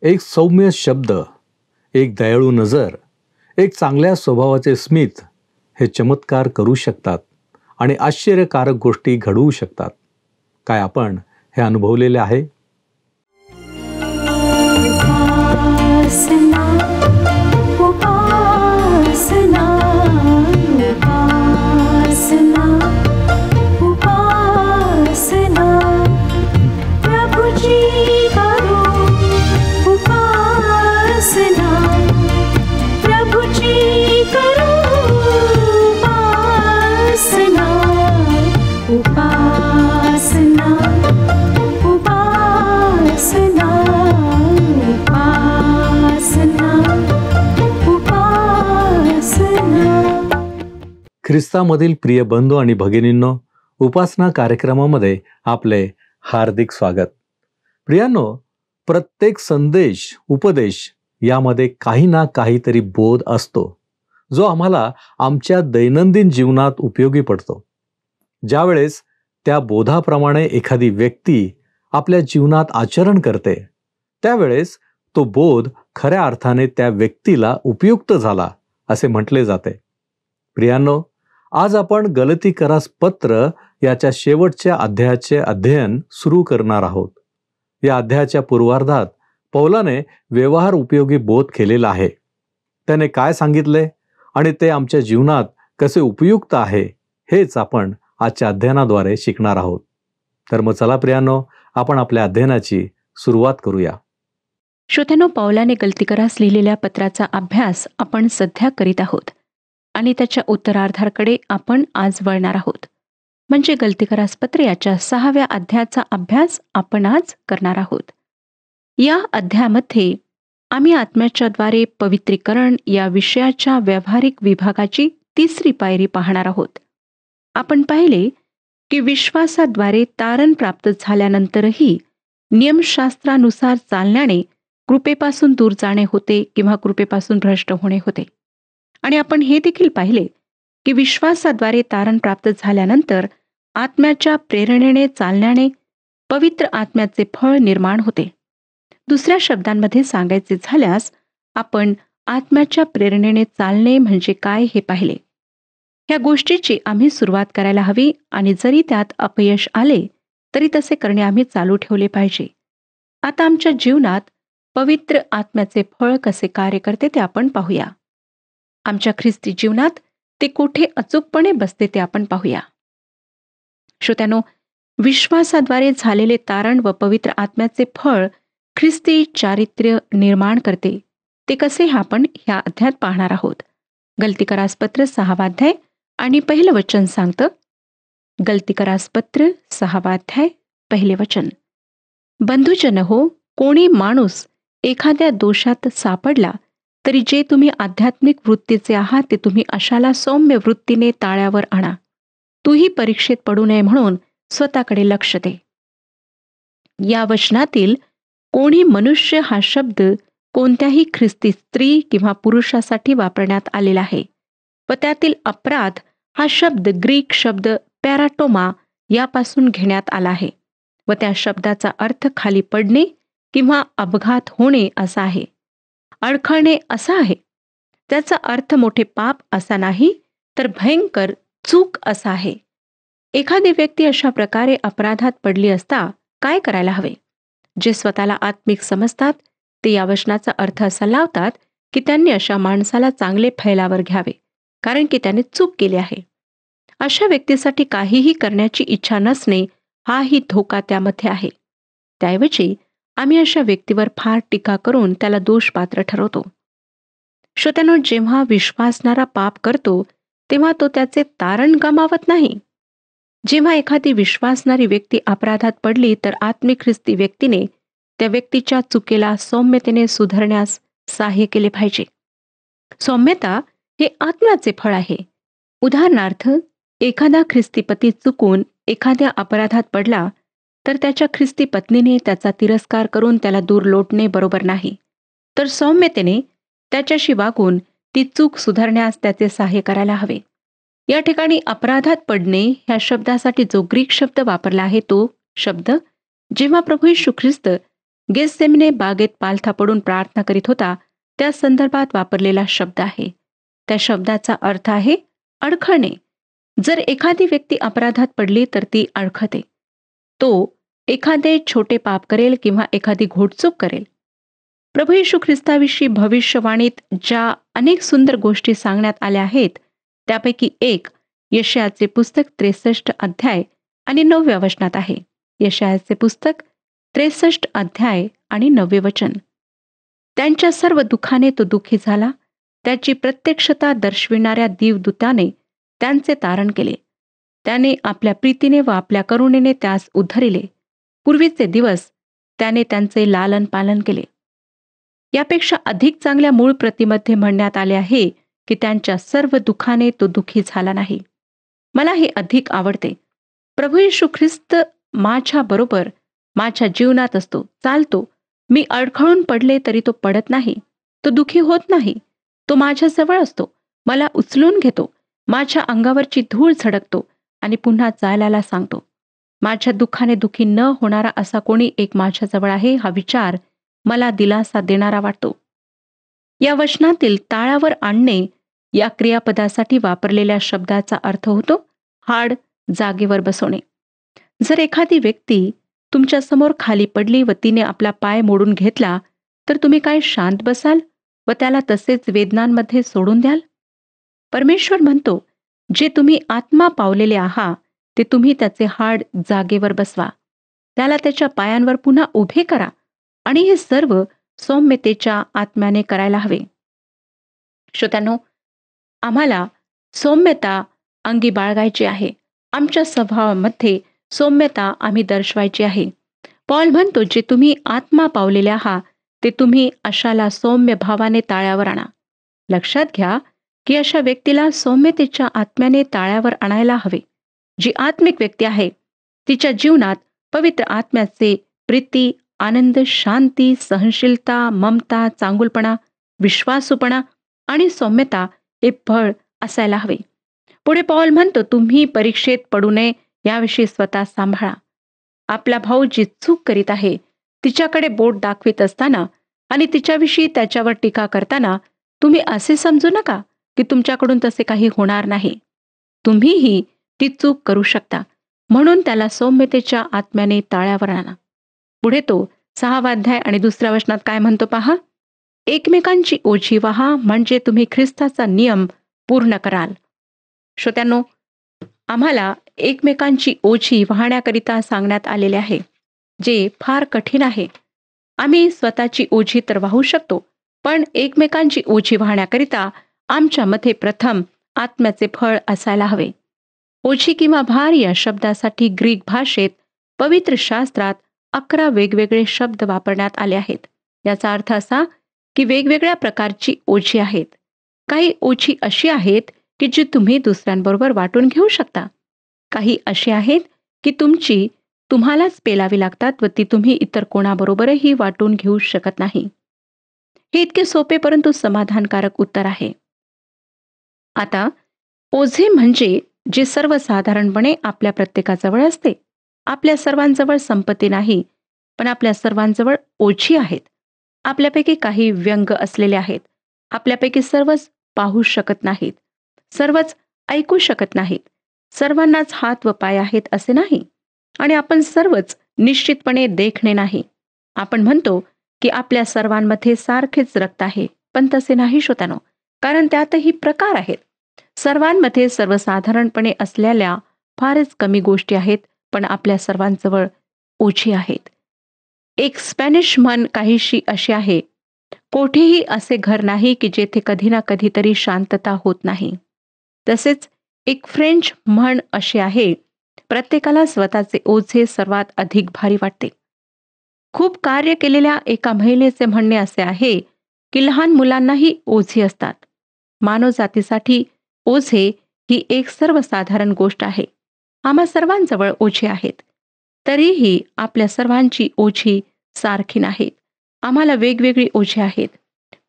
एक सौम्य शब्द, एक दयाळू नजर, एक चांगल्या स्वभावाचे स्मित हे चमत्कार करू शकतात आणि आश्चर्यकारक गोष्टी घडवू शकतात. काय आपण हे अनुभवलेले आहे? ख्रिस्तामधील प्रिय बंधू आणि भगिनींनो, उपासना कार्यक्रमामध्ये आपले हार्दिक स्वागत. प्रियांनो, प्रत्येक संदेश, उपदेश यामध्ये काही ना काहीतरी बोध असतो, जो आम्हाला आमच्या दैनंदिन जीवनात उपयोगी पडतो. ज्यावेळेस त्या बोधाप्रमाणे एखादी व्यक्ती आपल्या जीवनात आचरण करते, त्यावेळेस तो बोध खऱ्या अर्थाने त्या व्यक्तीला उपयुक्त झाला असे म्हटले जाते. प्रियांनो, आज आपण गलतीकरास पत्र याच्या शेवटच्या अध्यायाचे अध्ययन सुरू करणार आहोत. या अध्यायाच्या पूर्वार्धात पौलाने व्यवहार उपयोगी बोध केलेला आहे. त्याने काय सांगितले आणि ते आमच्या जीवनात कसे उपयुक्त आहे, हेच आपण आजच्या अध्ययनाद्वारे शिकणार आहोत. तर मग चला प्रियांनो, आपण आपल्या अध्ययनाची सुरुवात करूया. श्रोत्यांनो, पौलाने गलतीकरास लिहिलेल्या पत्राचा अभ्यास आपण सध्या करीत आहोत आणि त्याच्या उत्तरार्धाकडे आपण आज वळणार आहोत. म्हणजे गलतीकरास पत्र याच्या 6व्या अध्यायाचा अभ्यास आपण आज करणार आहोत. या अध्यायामध्ये आम्ही आत्म्याच्याद्वारे पवित्रीकरण या विषयाच्या व्यावहारिक विभागाची 3री पायरी पाहणार आहोत. आपण पाहिले की विश्वासाद्वारे तारण प्राप्त झाल्यानंतरही नियमशास्त्रानुसार चालण्याने कृपेपासून दूर जाणे होते किंवा कृपेपासून भ्रष्ट होणे होते. आणि आपण हे देखील पाहिले की विश्वासाद्वारे तारण प्राप्त झाल्यानंतर आत्म्याच्या प्रेरणेने चालण्याने पवित्र आत्म्याचे फळ निर्माण होते. दुसऱ्या शब्दांमध्ये सांगायचे झाल्यास आपण आत्म्याच्या प्रेरणेने चालणे म्हणजे काय हे पाहिले. ह्या गोष्टीची आम्ही सुरुवात करायला हवी आणि जरी त्यात अपयश आले तरी तसे करणे आम्ही चालू ठेवले पाहिजे. आता आमच्या जीवनात पवित्र आत्म्याचे फळ कसे कार्य करते ते आपण पाहूया. आमच्या ख्रिस्ती जीवनात ते कुठे अचूकपणे बसते ते आपण पाहूया. श्रोत्यानो, विश्वासाद्वारे झालेले तारण व पवित्र आत्म्याचे फळ ख्रिस्ती चारित्र्य निर्माण करते. ते कसे हे आपण ह्या अध्यायात पाहणार आहोत. गलतीकरास पत्र 6वा अध्याय आणि पहिलं वचन सांगतं. गलतीकरास पत्र 6वा अध्याय पहिले वचन. बंधुजन हो, कोणी माणूस एखाद्या दोषात सापडला तरी जे तुम्ही आध्यात्मिक वृत्तीचे आहात ते तुम्ही अशाला सौम्य वृत्तीने ताळ्यावर आणा. तूही परीक्षेत पडू नये म्हणून स्वतःकडे लक्ष दे. या वचनातील कोणी मनुष्य हा शब्द कोणत्याही ख्रिस्ती स्त्री किंवा पुरुषासाठी वापरण्यात आलेला आहे व त्यातील अपराध हा शब्द ग्रीक शब्द पॅराटोमा यापासून घेण्यात आला आहे व त्या शब्दाचा अर्थ खाली पडणे किंवा अपघात होणे असा आहे. अडखळणे असा आहे. त्याचा अर्थ मोठे पाप असा नाही तर भयंकर चूक असा आहे. एखादी व्यक्ती अशा प्रकारे अपराधात पडली असता काय करायला हवे? जे स्वतःला आत्मिक समजतात ते या वचनाचा अर्थ असा लावतात की त्यांनी अशा माणसाला चांगले फैलावर घ्यावे, कारण की त्याने चूक केली आहे. अशा व्यक्तीसाठी काहीही करण्याची इच्छा नसणे हाही धोका त्यामध्ये आहे. त्याऐवजी आम्ही अशा व्यक्तीवर फार टीका करून त्याला दोषपात्र ठरवतो. श्रोत्यांनो, जेव्हा विश्वासणारा पाप करतो तेव्हा तो त्याचे तारण गमावत नाही. जेव्हा एखादी विश्वासणारी व्यक्ती अपराधात पडली तर आत्मिक ख्रिस्ती व्यक्तीने त्या व्यक्तीच्या चुकीला सौम्यतेने सुधारण्यास सहाय्य केले पाहिजे. सौम्यता हे आत्म्याचे फळ आहे. उदाहरणार्थ, एखादा ख्रिस्ती पती चुकून एखाद्या अपराधात पडला तर त्याच्या ख्रिस्ती पत्नीने त्याचा तिरस्कार करून त्याला दूर लोटणे बरोबर नाही, तर सौम्यतेने त्याच्याशी वागून ती चूक सुधारण्यास त्याचे सहाय्य करायला हवे. या ठिकाणी अपराधात पडणे ह्या शब्दासाठी जो ग्रीक शब्द वापरला आहे तो शब्द जेव्हा प्रभू येशू ख्रिस्त गेतसेमने बागेत पालथा पडून प्रार्थना करीत होता त्या संदर्भात वापरलेला शब्द आहे. त्या शब्दाचा अर्थ आहे अडखळणे. जर एखादी व्यक्ती अपराधात पडली तर ती अडखते. तो एखादे छोटे पाप करेल किंवा एखादी घोडचूक करेल. प्रभू येशू ख्रिस्ताविषयी भविष्यवाणीत ज्या अनेक सुंदर गोष्टी सांगण्यात आल्या आहेत त्यापैकी एक यशायाचे पुस्तक 63 अध्याय आणि 9व्या वचनात आहे. यशायाचे पुस्तक 63 अध्याय आणि 9वे वचन. त्यांच्या सर्व दुःखाने तो दुःखी झाला. त्याची प्रत्यक्षता दर्शविणाऱ्या दीवदूताने त्यांचे तारण केले. त्याने आपल्या प्रीतीने व आपल्या करुणेने त्यास उद्धरिले. पूर्वीचे दिवस त्याने त्यांचे लालन पालन केले. यापेक्षा अधिक चांगल्या मूळ प्रतीमध्ये म्हणण्यात आले आहे की त्यांच्या सर्व दुःखाने तो दुःखी झाला नाही. मला हे अधिक आवडते. प्रभू येशू ख्रिस्त माझ्या बरोबर माझ्या जीवनात असतो, चालतो. मी अडखळून पडले तरी तो पडत नाही, तो दुःखी होत नाही. तो माझ्याजवळ असतो, मला उचलून घेतो, माझ्या अंगावरची धूळ झडकतो आणि पुन्हा चालायला सांगतो. माझ्या दुःखाने दुःखी न होणारा असा कोणी एक माझ्याजवळ आहे हा विचार मला दिलासा देणारा वाटतो. या वचनातील ताळावर आणणे या क्रियापदासाठी वापरलेल्या शब्दाचा अर्थ होतो हाड जागेवर बसवणे. जर एखादी व्यक्ती तुमच्या समोर खाली पडली व तिने आपला पाय मोडून घेतला तर तुम्ही काय शांत बसाल व त्याला तसेच वेदनांमध्ये सोडून द्याल? परमेश्वर म्हणतो, जे तुम्ही आत्मा पावलेले आहात ते तुम्ही त्याचे हाड जागेवर बसवा, त्याला त्याच्या पायांवर पुन्हा उभे करा आणि हे सर्व सौम्यतेच्या आत्म्याने करायला हवे. श्रोत्यांनो, आम्हाला सौम्यता अंगी बाळगायची आहे. आमच्या स्वभावामध्ये सौम्यता आम्ही दर्शवायची आहे. पॉल म्हणतो, जे तुम्ही आत्मा पावलेले आहात ते तुम्ही अशाला सौम्य भावाने ताळ्यावर आणा. लक्षात घ्या की अशा व्यक्तीला सौम्यतेच्या आत्म्याने ताळ्यावर आणायला हवे. जी आत्मिक व्यक्ती आहे तिच्या जीवनात पवित्र आत्म्याचे प्रीती, आनंद, शांती, सहनशीलता, ममता, चांगुलपणा, विश्वासूपणा आणि सौम्यता हे फळ असायला हवे. पुढे पॉल म्हणतो, तुम्ही परीक्षेत पडू नये याविषयी स्वतः सांभाळा. आपला भाऊ जी चूक करीत आहे तिच्याकडे बोट दाखवित असताना आणि तिच्याविषयी त्याच्यावर टीका करताना तुम्ही असे समजू नका की तुमच्याकडून तसे काही होणार नाही. तुम्हीही ती चूक करू शकता, म्हणून त्याला सौम्यतेच्या आत्म्याने ताळ्यावर आणा. पुढे तो 6वा अध्याय आणि 2ऱ्या वचनात काय म्हणतो पहा. एकमेकांची ओझी वहा म्हणजे तुम्ही ख्रिस्ताचा नियम पूर्ण कराल. श्रोत्यांनो, आम्हाला एकमेकांची ओझी वाहण्याकरिता सांगण्यात आलेले आहे, जे फार कठीण आहे. आम्ही स्वतःची ओझी तर वाहू शकतो, पण एकमेकांची ओझी वाहण्याकरिता आमच्यामध्ये प्रथम आत्म्याचे फळ असायला हवे. ओझी किंवा भार या शब्दासाठी ग्रीक भाषेत पवित्र शास्त्रात 11 वेगवेगळे शब्द वापरण्यात आले आहेत. याचा अर्थ असा की वेगवेगळ्या प्रकारची ओझी आहेत. काही ओझी अशी आहेत की जी तुम्ही दुसऱ्यांबरोबर वाटून घेऊ शकता. काही अशी आहेत की तुम्हालाच पेलावी लागतात व ती तुम्ही इतर कोणाबरोबरही वाटून घेऊ शकत नाही. हे इतके सोपे परंतु समाधानकारक उत्तर आहे. आता ओझे म्हणजे जे सर्वसाधारणपणे आपल्या प्रत्येकाजवळ असते. आपल्या सर्वांजवळ संपत्ती नाही, पण आपल्या सर्वांजवळ ओझी आहेत. आपल्यापैकी काही व्यंग असलेले आहेत. आपल्यापैकी सर्वच पाहू शकत नाहीत, सर्वच ऐकू शकत नाहीत, सर्वांनाच हात व पाय आहेत असे नाही, आणि आपण सर्वच निश्चितपणे देखणे नाही. आपण म्हणतो की आपल्या सर्वांमध्ये सारखेच रक्त आहे, पण तसे नाही श्रोत्यानो, कारण त्यातही प्रकार आहेत. सर्वांमध्ये सर्वसाधारणपणे असलेल्या फारच कमी गोष्टी आहेत, पण आपल्या सर्वांजवळ ओझी आहेत. एक स्पॅनिश म्हण काहीशी अशी आहे, कोठेही असे घर नाही की जेथे कधी ना कधीतरी शांतता होत नाही. तसेच एक फ्रेंच म्हण अशी आहे, प्रत्येकाला स्वतःचे ओझे सर्वात अधिक भारी वाटते. खूप कार्य केलेल्या एका महिलेचे म्हणणे असे आहे की लहान मुलांनाही ओझी असतात. मानवजातीसाठी ओझे ही एक सर्वसाधारण गोष्ट आहे. आम्हा सर्वांजवळ ओझे आहेत, तरीही आपल्या सर्वांची ओझी सारखी नाहीत. आम्हाला वेगवेगळी ओझी आहेत.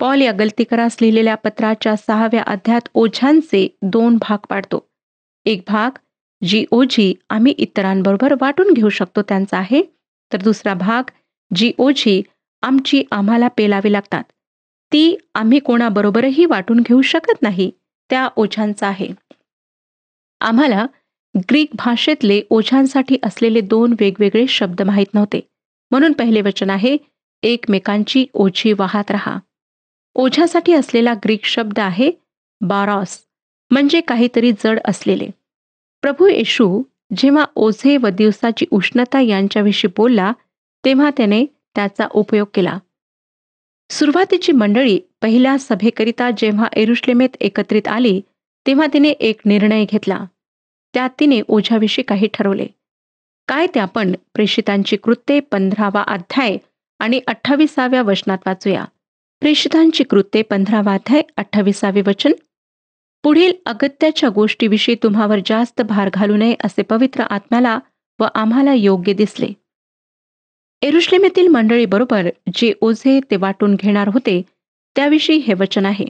पॉल या गलतीकरास लिहिलेल्या पत्राच्या 6व्या अध्यायात ओझ्यांचे 2 भाग पाडतो. एक भाग जी ओझी आम्ही इतरांबरोबर वाटून घेऊ शकतो त्यांचा आहे, तर दुसरा भाग जी ओझी आमची आम्हाला पेलावी लागतात ती आम्ही कोणाबरोबरही वाटून घेऊ शकत नाही, त्या ओझ्यांचा आहे. आम्हाला ग्रीक भाषेतले ओझ्यांसाठी असलेले 2 वेगवेगळे शब्द माहीत नव्हते. म्हणून पहिले वचन आहे, एकमेकांची ओझी वाहत राहा. ओझ्यासाठी असलेला ग्रीक शब्द आहे बारॉस, म्हणजे काहीतरी जड असलेले. प्रभू येशू जेव्हा ओझे व दिवसाची उष्णता यांच्याविषयी बोलला, तेव्हा त्याने त्याचा उपयोग केला. सुरुवातीची मंडळी पहिल्या सभेकरिता जेव्हा यरुशलेमेत एकत्रित आली, तेव्हा तिने एक निर्णय घेतला. त्यात तिने ओझ्याविषयी काही ठरवले. काय ते आपण प्रेषितांची कृत्ये 15वा अध्याय आणि 28व्या वचनात वाचूया. प्रेषितांची कृत्ये 15वा अध्याय 28वे वचन. पुढील अगत्याच्या गोष्टीविषयी तुम्हावर जास्त भार घालू नये असे पवित्र आत्म्याला व आम्हाला योग्य दिसले. यरुशलेमेतील मंडळीबरोबर जे ओझे ते वाटून घेणार होते त्याविषयी हे वचन आहे.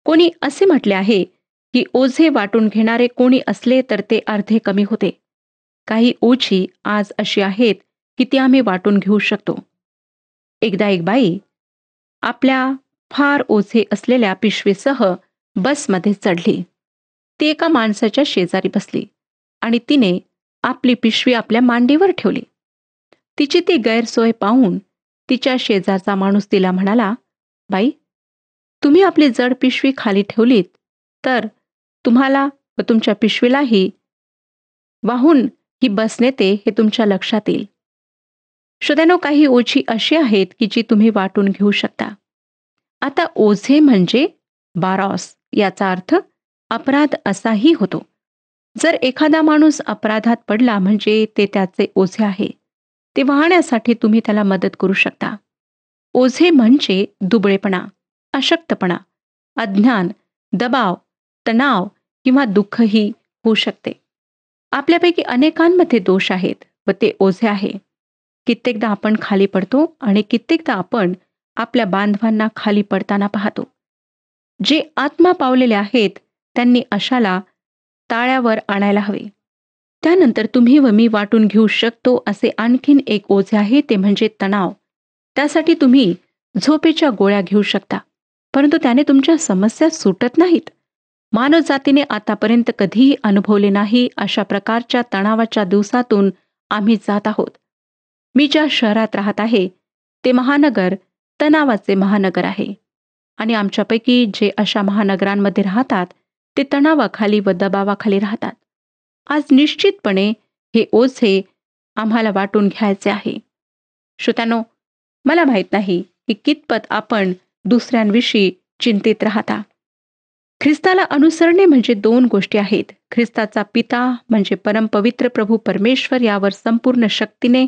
कोणी असे म्हटले आहे की ओझे वाटून घेणारे कोणी असले तर ते अर्धे कमी होते. काही ओझी आज अशी आहेत की ती आम्ही वाटून घेऊ शकतो. एकदा एक बाई आपल्या फार ओझे असलेल्या पिशवीसह बसमध्ये चढली. ती एका माणसाच्या शेजारी बसली आणि तिने आपली पिशवी आपल्या मांडीवर ठेवली. तिची ती गैरसोय पाहून तिच्या शेजारचा माणूस तिला म्हणाला, बाई, तुम्ही आपली जड पिशवी खाली ठेवलीत तर तुम्हाला व तुमच्या पिशवीलाही वाहून ही बस नेते हे तुमच्या लक्षात येईल. श्रोत्यांनो, काही ओझी अशी आहेत की जी तुम्ही वाटून घेऊ शकता. आता ओझे म्हणजे बारॉस याचा अर्थ अपराध असाही होतो. जर एखादा माणूस अपराधात पडला म्हणजे ते त्याचे ओझे आहे. ते वाहण्यासाठी तुम्ही त्याला मदत करू शकता. ओझे म्हणजे दुबळेपणा, अशक्तपणा, अज्ञान, दबाव, तणाव किंवा दुःखही होऊ शकते. आपल्यापैकी अनेकांमध्ये दोष आहेत व ते ओझे आहे. कित्येकदा आपण खाली पडतो आणि कित्येकदा आपण आपल्या बांधवांना खाली पडताना पाहतो. जे आत्मा पावलेले आहेत त्यांनी अशाला ताळ्यावर आणायला हवे. त्यानंतर तुम्ही व मी वाटून घेऊ शकतो असे आणखीन एक ओझे आहे, ते म्हणजे तणाव. त्यासाठी तुम्ही झोपेच्या गोळ्या घेऊ शकता, परंतु त्याने तुमच्या समस्या सुटत नाहीत. मानवजातीने आतापर्यंत कधीही अनुभवले नाही अशा प्रकारच्या तणावाच्या दिवसातून आम्ही जात आहोत. मी ज्या शहरात राहत आहे ते महानगर तणावाचे महानगर आहे, आणि आमच्यापैकी जे अशा महानगरांमध्ये राहतात ते तणावाखाली व दबावाखाली राहतात. आज निश्चितपणे हे ओझे आम्हाला वाटून घ्यायचे आहे. श्रोत्यानो, मला माहीत नाही की कितपत आपण दुसऱ्यांविषयी चिंतित राहता. ख्रिस्ताला अनुसरणे म्हणजे दोन गोष्टी आहेत. ख्रिस्ताचा पिता म्हणजे परमपवित्र प्रभू परमेश्वर यावर संपूर्ण शक्तीने,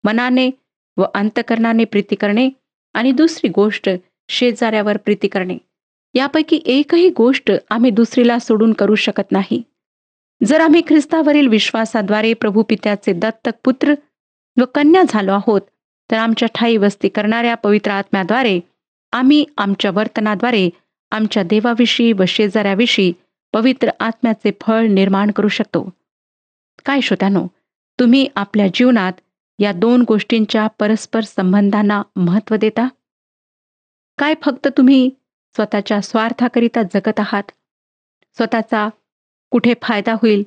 मनाने व अंतकरणाने प्रीती करणे, आणि दुसरी गोष्ट शेजाऱ्यावर प्रीती करणे. यापैकी एकही गोष्ट आम्ही दुसरीला सोडून करू शकत नाही. जर आम्ही ख्रिस्तावरील विश्वासाद्वारे प्रभू पित्याचे दत्तक पुत्र व कन्या झालो आहोत, तर आमच्या ठायी वस्ती करणाऱ्या पवित्र आत्म्याद्वारे आम्ही आमच्या वर्तनाद्वारे आमच्या देवाविषयी व शेजाऱ्याविषयी पवित्र आत्म्याचे फळ निर्माण करू शकतो. काय श्रोत्यानो, तुम्ही आपल्या जीवनात या दोन गोष्टींच्या परस्पर संबंधांना महत्त्व देता? काय फक्त तुम्ही स्वतःच्या स्वार्थाकरिता जगत आहात? स्वतःचा कुठे फायदा होईल,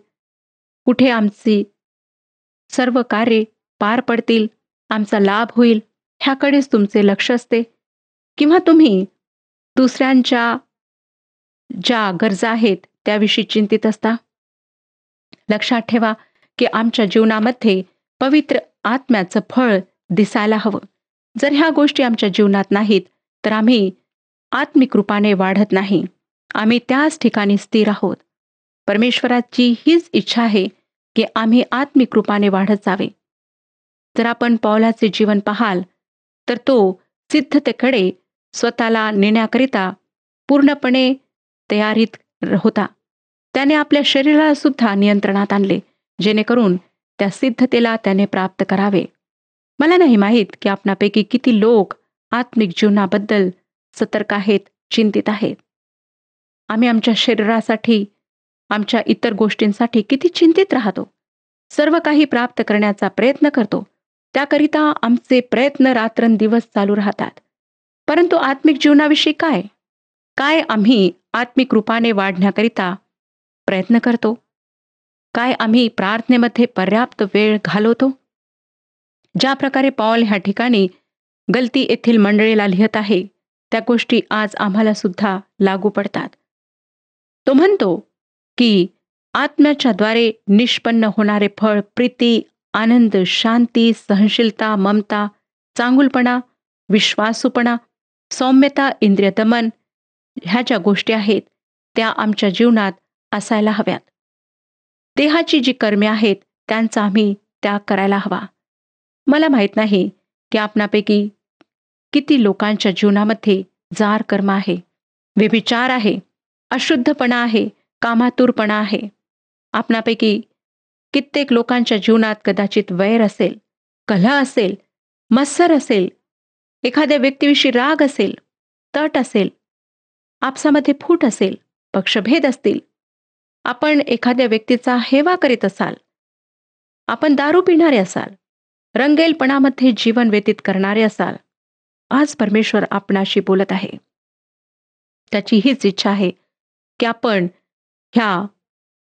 कुठे आमची सर्व कार्ये पार पडतील, आमचा लाभ होईल, ह्याकडेच तुमचे लक्ष असते? किंवा तुम्ही दुसऱ्यांच्या ज्या गरजा आहेत त्याविषयी चिंतित असता? लक्षात ठेवा की आमच्या जीवनामध्ये पवित्र आत्म्याचं फळ दिसायला हवं. जर ह्या गोष्टी आमच्या जीवनात नाहीत तर आम्ही आत्मिक रूपाने वाढत नाही. आम्ही त्याच ठिकाणी स्थिर आहोत. परमेश्वराची हीच इच्छा आहे की आम्ही आत्मिक रूपाने वाढत जावे. जर आपण पौलाचे जीवन पाहाल तर तो सिद्धतेकडे स्वतःला नेण्याकरिता पूर्णपणे तयारीत होता. त्याने आपल्या शरीराला सुद्धा नियंत्रणात आणले, जेणेकरून त्या सिद्धतेला त्याने प्राप्त करावे. मला नाही माहीत की आपणापैकी किती लोक आत्मिक जीवनाबद्दल सतर्क आहेत, चिंतित आहेत. आम्ही आमच्या शरीरासाठी, आमच्या इतर गोष्टींसाठी किती चिंतित राहतो. सर्व काही प्राप्त करण्याचा प्रयत्न करतो. त्याकरिता आमचे प्रयत्न रात्रंदिवस चालू राहतात. परंतु आत्मिक जीवनाविषयी काय? काय आम्ही आत्मिक रूपाने वाढण्याकरिता प्रयत्न करतो? काय आम्ही प्रार्थनेमध्ये पर्याप्त वेळ घालवतो? ज्या प्रकारे पौल ह्या ठिकाणी गलती येथील मंडळीला लिहित आहे, त्या गोष्टी आज आम्हाला सुद्धा लागू पडतात. तो म्हणतो की आत्म्याच्या द्वारे निष्पन्न होणारे फळ प्रीती, आनंद, शांती, सहनशीलता, ममता, चांगुलपणा, विश्वासूपणा, सौम्यता, इंद्रिय दमन, ह्या ज्या गोष्टी आहेत त्या आमच्या जीवनात असायला हव्यात. देहाची जी कर्मे आहेत त्यांचा आम्ही त्याग करायला हवा. मला माहीत नाही की आपणापैकी किती लोकांच्या जीवनामध्ये जार कर्म आहे, व्यभिचार आहे, अशुद्धपणा आहे, कामातुरपणा आहे. आपणापैकी कित्येक लोकांच्या जीवनात कदाचित वैर असेल, कलह असेल, मत्सर असेल, एखाद्या व्यक्तीविषयी राग असेल, तट असेल, आपसामध्ये फूट असेल, पक्षभेद असतील. आपण एखाद्या व्यक्तीचा हेवा करीत असाल, आपण दारू पिणारे असाल, रंगेलपणामध्ये जीवन व्यतीत करणारे असाल. आज परमेश्वर आपणाशी बोलत आहे. त्याची हीच इच्छा आहे की आपण ह्या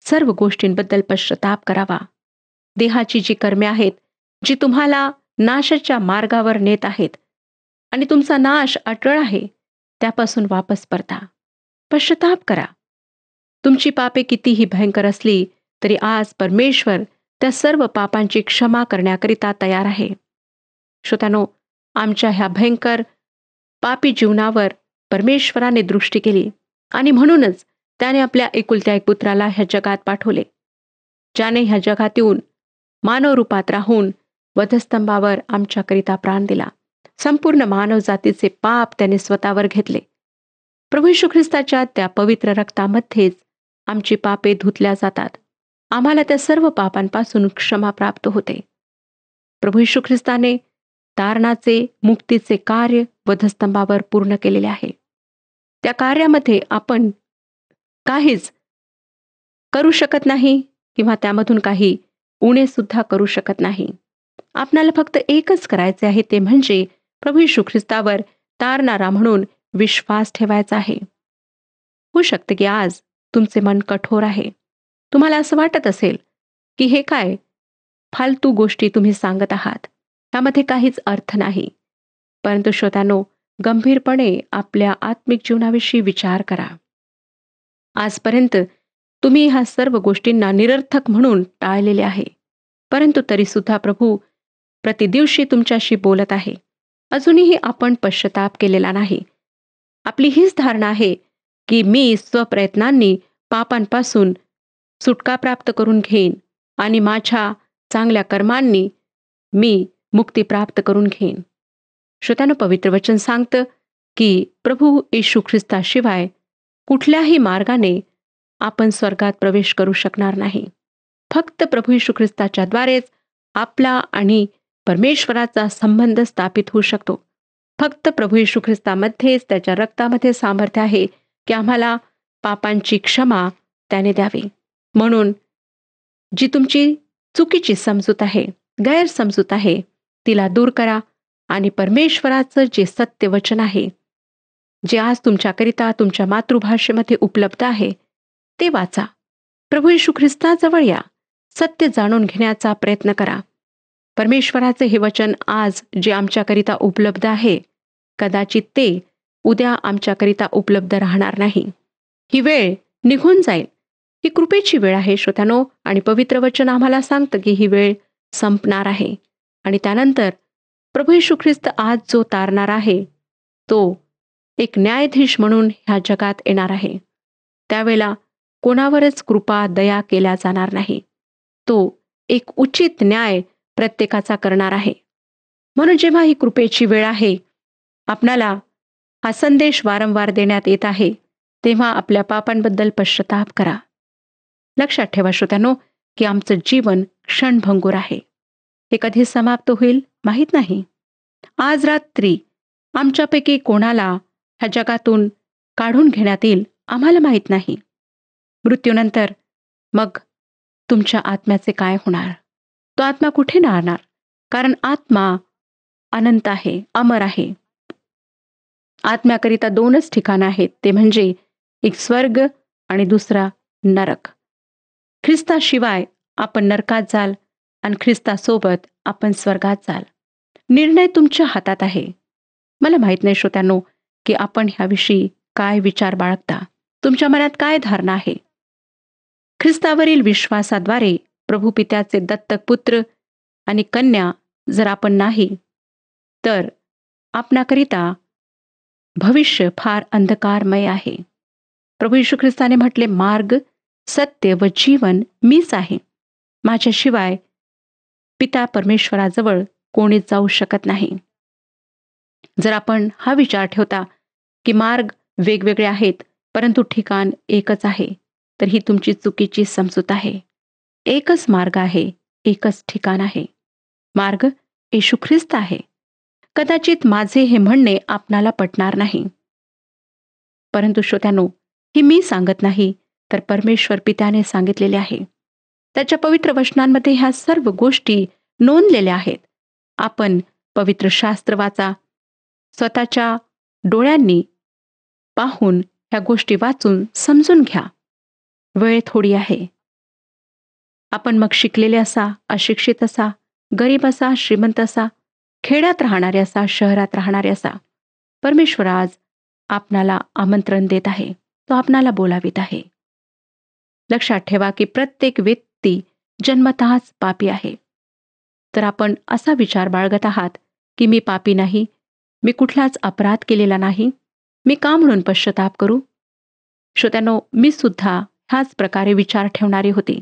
सर्व गोष्टींबद्दल पश्चाताप करावा. देहाची जी कर्मे आहेत, जी तुम्हाला नाशाच्या मार्गावर नेत आहेत आणि तुमचा नाश अटळ आहे, त्यापासून वापस परता. पश्चाताप करा. तुमची पापे कितीही भयंकर असली तरी आज परमेश्वर त्या सर्व पापांची क्षमा करण्याकरिता तयार आहे. श्रोत्यानो, आमच्या ह्या भयंकर पापी जीवनावर परमेश्वराने दृष्टी केली आणि म्हणूनच त्याने आपल्या एकुलत्या एक पुत्राला ह्या जगात पाठवले, ज्याने ह्या जगात येऊन मानव रूपात राहून वधस्तंभावर आमच्याकरिता प्राण दिला. संपूर्ण मानवजातीचे पाप त्याने स्वतःवर घेतले. प्रभू येशू ख्रिस्ताच्या त्या पवित्र रक्तामध्येच आमची पापे धुतल्या जातात. आम्हाला त्या सर्व पापांपासून क्षमा प्राप्त होते. प्रभू येशू ख्रिस्ताने तारणाचे मुक्तीचे कार्य वधस्तंभावर पूर्ण केलेले आहे. त्या कार्यामध्ये आपण काहीच करू शकत नाही किंवा त्यामधून काही उणे सुद्धा करू शकत नाही. आपणाला फक्त एकच करायचे आहे, ते म्हणजे प्रभू येशू ख्रिस्तावर तारणारा म्हणून विश्वास ठेवायचा आहे. होऊ शकते की आज तुमचे मन कठोर आहे. तुम्हाला असं वाटत असेल की हे काय फालतू गोष्टी तुम्ही सांगत आहात, त्यामध्ये काहीच अर्थ नाही. परंतु श्रोत्यानो, गंभीरपणे आपल्या आत्मिक जीवनाविषयी विचार करा. आजपर्यंत तुम्ही ह्या सर्व गोष्टींना निरर्थक म्हणून टाळलेले आहे, परंतु तरी सुद्धा प्रभू प्रतिदिवशी तुमच्याशी बोलत आहे. अजूनही आपण पश्चाताप केलेला नाही. आपली हीच धारणा आहे की मी स्वप्रयत्नांनी पापांपासून सुटका प्राप्त करून घेईन आणि माझ्या चांगल्या कर्मांनी मी मुक्ती प्राप्त करून घेईन. श्रोत्यानं, पवित्र वचन सांगतं की प्रभू येशू ख्रिस्ताशिवाय कुठल्याही मार्गाने आपण स्वर्गात प्रवेश करू शकणार नाही. फक्त प्रभू येशू ख्रिस्ताच्या द्वारेच आपला आणि परमेश्वराचा संबंध स्थापित होऊ शकतो. फक्त प्रभू येशू ख्रिस्तामध्येच, त्याच्या रक्तामध्ये सामर्थ्य आहे की आम्हाला पापांची क्षमा त्याने द्यावी. म्हणून जी तुमची चुकीची समजूत आहे, गैरसमजूत आहे, तिला दूर करा आणि परमेश्वराचं जे सत्य वचन आहे, जे आज तुमच्याकरिता तुमच्या मातृभाषेमध्ये उपलब्ध आहे, ते वाचा. प्रभू येशू ख्रिस्ताजवळ या. सत्य जाणून घेण्याचा प्रयत्न करा. परमेश्वराचे हे वचन आज जे आमच्याकरिता उपलब्ध आहे, कदाचित ते उद्या आमच्याकरिता उपलब्ध राहणार नाही. ही वेळ निघून जाईल. ही कृपेची वेळ आहे श्रोत्यानो, आणि पवित्र वचन आम्हाला सांगतं की ही वेळ संपणार आहे आणि त्यानंतर प्रभू येशू ख्रिस्त आज जो तारणार आहे, तो एक न्यायाधीश म्हणून ह्या जगात येणार आहे. त्यावेळेला कोणावरच कृपा दया केल्या जाणार नाही. तो एक उचित न्याय प्रत्येकाचा करणार आहे. म्हणून जेव्हा ही कृपेची वेळ आहे, आपणाला हा संदेश वारंवार देण्यात येत आहे, तेव्हा आपल्या पापांबद्दल पश्चाताप करा. लक्षात ठेवा श्रोत्यानो की आमचं जीवन क्षणभंगूर आहे. हे कधी समाप्त होईल माहीत नाही. आज रात्री आमच्यापैकी कोणाला ह्या जगातून काढून घेण्यात येईल आम्हाला माहीत नाही. मृत्यूनंतर मग तुमच्या आत्म्याचे काय होणार? तो आत्मा कुठे राहणार? कारण आत्मा अनंत आहे, अमर आहे. आत्म्याकरिता दोनच ठिकाणं आहेत, ते म्हणजे एक स्वर्ग आणि दुसरा नरक. ख्रिस्ताशिवाय आपण नरकात जाल आणि ख्रिस्तासोबत आपण स्वर्गात जाल. निर्णय तुमच्या हातात आहे. मला माहीत नाही श्रोत्यांनो की आपण ह्याविषयी काय विचार बाळगता, तुमच्या मनात काय धारणा आहे. ख्रिस्तावरील विश्वासाद्वारे प्रभू पित्याचे दत्तक पुत्र आणि कन्या जर आपण नाही, तर आपणाकरिता भविष्य फार अंधकारमय आहे. प्रभू येशू ख्रिस्ताने म्हटले, मार्ग, सत्य व जीवन मीच आहे. माझ्याशिवाय पिता परमेश्वराजवळ कोणीच जाऊ शकत नाही. जर आपण हा विचार ठेवता की मार्ग वेगवेगळे आहेत परंतु ठिकाण एकच आहे, तर ही तुमची चुकीची समजूत आहे. एकच मार्ग आहे, एकच ठिकाण आहे. मार्ग येशू ख्रिस्त आहे. कदाचित माझे हे म्हणणे आपणाला पटणार नाही, परंतु श्रोत्यानो, हे मी सांगत नाही, तर परमेश्वर पित्याने सांगितलेले आहे. त्याच्या पवित्र वचनांमध्ये ह्या सर्व गोष्टी नोंदलेल्या आहेत. आपण पवित्र शास्त्र वाचा, स्वतःच्या डोळ्यांनी पाहून ह्या गोष्टी वाचून समजून घ्या. वेळ थोडी आहे. आपण मग शिकलेले असा, अशिक्षित असा, गरीब असा, श्रीमंत असा, खेड्यात राहणारे असा, शहरात राहणारे असा, परमेश्वर आज आपणाला आमंत्रण देत आहे. तो आपणाला बोलावित आहे. लक्षात ठेवा की प्रत्येक व्यक्ती जन्मतःच पापी आहे. तर आपण असा विचार बाळगत आहात की मी पापी नाही, मी कुठलाच अपराध केलेला नाही, मी का म्हणून पश्चाताप करू? श्रोत्यांनो, मी सुद्धा ह्याच प्रकारे विचार ठेवणारी होती.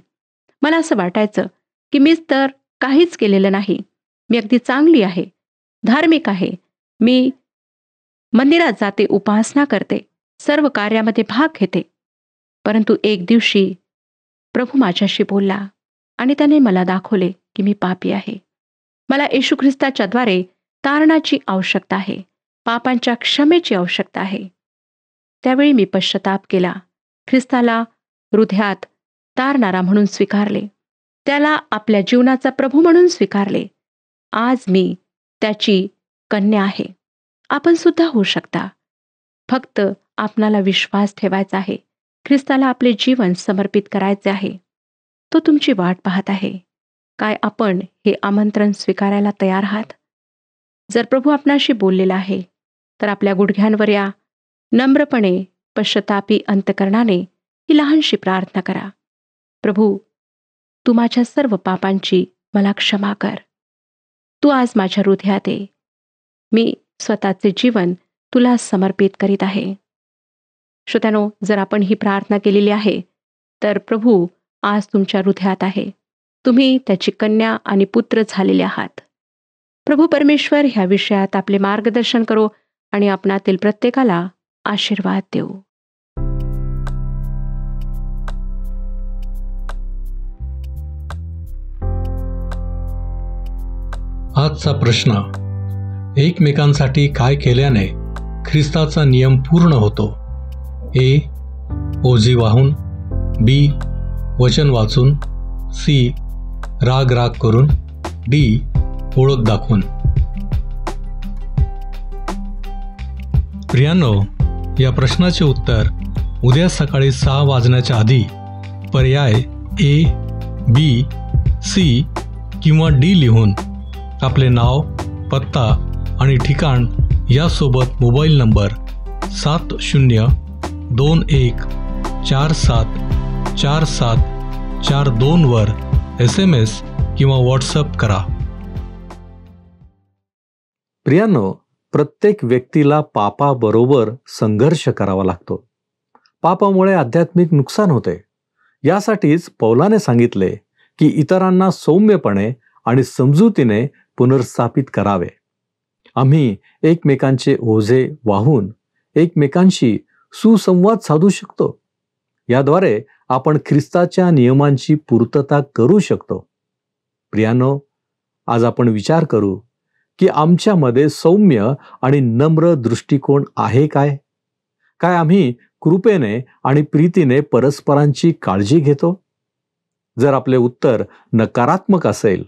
मला असं वाटायचं की मीच तर काहीच केलेलं नाही, मी अगदी चांगली आहे, धार्मिक आहे, मी मंदिरात जाते, उपासना करते, सर्व कार्यामध्ये भाग घेते. परंतु एक दिवशी प्रभू माझ्याशी बोलला आणि त्याने मला दाखवले की मी पापी आहे. मला येशू ख्रिस्ताच्या द्वारे तारणाची आवश्यकता आहे, पापांच्या क्षमेची आवश्यकता आहे. त्यावेळी मी पश्चाताप केला, ख्रिस्ताला हृदयात तारणारा म्हणून स्वीकारले, त्याला आपल्या जीवनाचा प्रभू म्हणून स्वीकारले. आज मी त्याची कन्या आहे. आपण सुद्धा होऊ शकता. फक्त आपणाला विश्वास ठेवायचा आहे. ख्रिस्ताला आपले जीवन समर्पित करायचे आहे. तो तुमची वाट पाहत आहे. काय आपण हे आमंत्रण स्वीकारायला तयार आहात? जर प्रभू आपणाशी बोललेला आहे, तर आपल्या गुडघ्यांवर या, नम्रपणे पश्चातापी अंतकरणाने ही लहानशी प्रार्थना करा. प्रभू, तू माझ्या सर्व पापांची मला क्षमा कर. तू आज माझ्या हृदयात ये. मी स्वतःचे जीवन तुला समर्पित करीत आहे. श्रोत्यानो, जर आपण ही प्रार्थना केलेली आहे, तर प्रभू आज तुमच्या हृदयात आहे. तुम्ही त्याची कन्या आणि पुत्र झालेले आहात. प्रभू परमेश्वर ह्या विषयात आपले मार्गदर्शन करो आणि आपणातील प्रत्येकाला आशीर्वाद देऊ. आजचा प्रश्न: एकमेकांसाठी काय केल्याने ख्रिस्ताचा नियम पूर्ण होतो? ए. ओझी वाहून, बी. वचन वाचून, सी. राग करून, डी. ओळख दाखवून. प्रियांनो, या प्रश्नाचे उत्तर उद्या सकाळी 6 वाजण्याच्या आधी पर्याय ए, बी, सी किंवा डी लिहून आपले नाव, पत्ता आणि ठिकाण यासोबत मोबाईल नंबर 7021474742 वर SMS किंवा व्हॉट्सअप करा. प्रियांनो, प्रत्येक व्यक्तीला पापाबरोबर संघर्ष करावा लागतो. पापामुळे आध्यात्मिक नुकसान होते. यासाठीच पौलाने सांगितले की इतरांना सौम्यपणे आणि समजुतीने पुनर्स्थापित करावे. आम्ही एकमेकांचे ओझे वाहून एकमेकांशी सुसंवाद साधू शकतो. याद्वारे आपण ख्रिस्ताच्या नियमांची पूर्तता करू शकतो. प्रियांनो, आज आपण विचार करू की आमच्यामध्ये सौम्य आणि नम्र दृष्टिकोन आहे काय? काय आम्ही कृपेने आणि प्रीतीने परस्परांची काळजी घेतो? जर आपले उत्तर नकारात्मक असेल,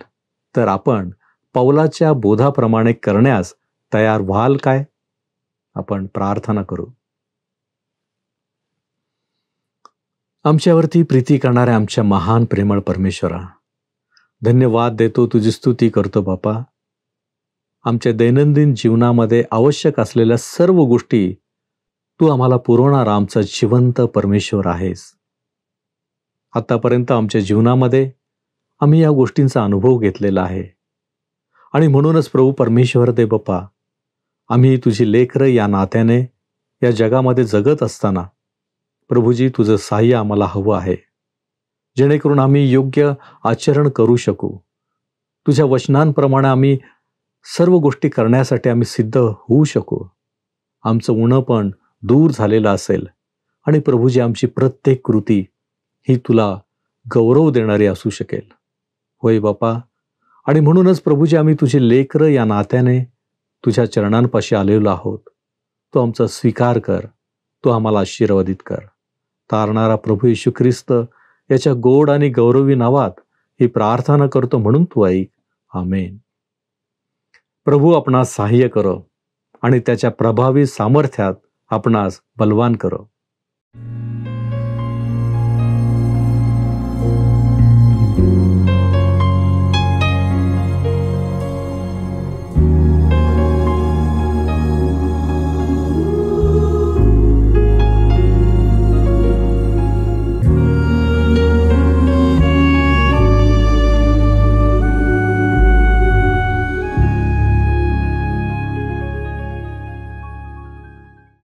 तर आपण पौलाच्या बोधाप्रमाणे करण्यास तयार व्हाल काय? आपण प्रार्थना करू. आमच्यावरती प्रीती करणाऱ्या आमच्या महान प्रेमळ परमेश्वरा, धन्यवाद देतो, तुझी स्तुती करतो बापा. आमच्या दैनंदिन जीवनामध्ये आवश्यक असलेल्या सर्व गोष्टी तू आम्हाला पुरवणारा आमचा जिवंत परमेश्वर आहेस. आतापर्यंत आमच्या जीवनामध्ये आम्ही या गोष्टींचा अनुभव घेतलेला आहे आणि म्हणूनच प्रभू परमेश्वर दे बाप्पा, आम्ही तुझी लेकरं या नात्याने या जगामध्ये जगत असताना प्रभूजी तुझं सहाय्य आम्हाला हवं आहे, जेणेकरून आम्ही योग्य आचरण करू शकू. तुझ्या वचनांप्रमाणे आम्ही सर्व गोष्टी करण्यासाठी आम्ही सिद्ध होऊ शकू. आमचं उणंपण दूर झालेलं असेल आणि प्रभूजी आमची प्रत्येक कृती ही तुला गौरव देणारी असू शकेल. होय बापा, आणि म्हणूनच प्रभूजी आम्ही तुझी लेकरं या नात्याने तुझ्या चरणांपाशी आलेलो आहोत. तू आमचा स्वीकार कर, तू आम्हाला आशीर्वादित कर. तारणारा प्रभू येशू ख्रिस्त याच्या गोड आणि गौरवी नावात ही प्रार्थना करतो, म्हणून तू ऐक. आमेन. प्रभू आपणास सहाय्य करो आणि त्याच्या प्रभावी सामर्थ्यात आपणास बलवान करो.